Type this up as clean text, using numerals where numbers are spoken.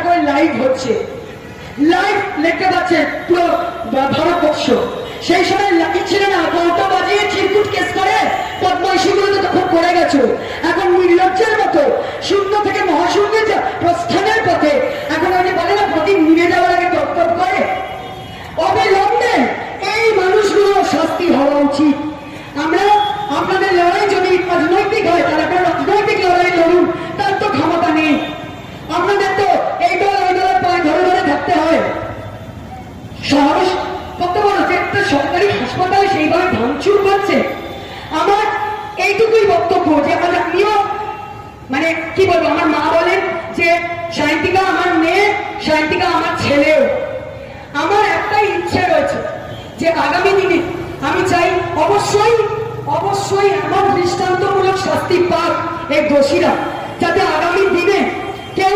করে লাইভ হচ্ছে, লাইভ দেখতে পাচ্ছে পুরো ভারতবর্ষ। সেই সময় লাকি ছিল না, ঘন্টা বাজিয়ে চিরকুট কেস করে পদ্মশীগুলো তো তখন করে গেছো। এখন নির্লজ্জের মতো শূন্য থেকে মহাশূন্যে প্রস্থানের পথে এখন ওই যে বলে না প্রদীপ নিভে যাওয়ার আগে তপ্তপ করে, অবিলম্বে এই মানুষগুলো শাস্তি হওয়া উচিত। আমরা আপনাদের লড়াই যদি রাজনৈতিক হয় তাহলে আপনার রাজনৈতিক লড়াই লড়ুন, তার তো ক্ষমতা নেই। আপনাদের তো এই দল ওই দলের পায়ে ধরে ধরে থাকতে হয়। সাহস কত বড় যে একটা সরকারি হাসপাতালে সেইভাবে ভাঙচুর করছে। আমার এইটুকুই বক্তব্য যে আমিও মানে কি বলবো, আমার মা বলেন যে সায়ন্তিকা আমার মেয়ে, সায়ন্তিকা আমার ছেলেও। আমার একটাই ইচ্ছে রয়েছে যে আগামী দিনে আমি চাই অবশ্যই অবশ্যই এমন দৃষ্টান্তমূলক শাস্তি পাক এই দোষীরা, যাতে আগামী দিনে কেউ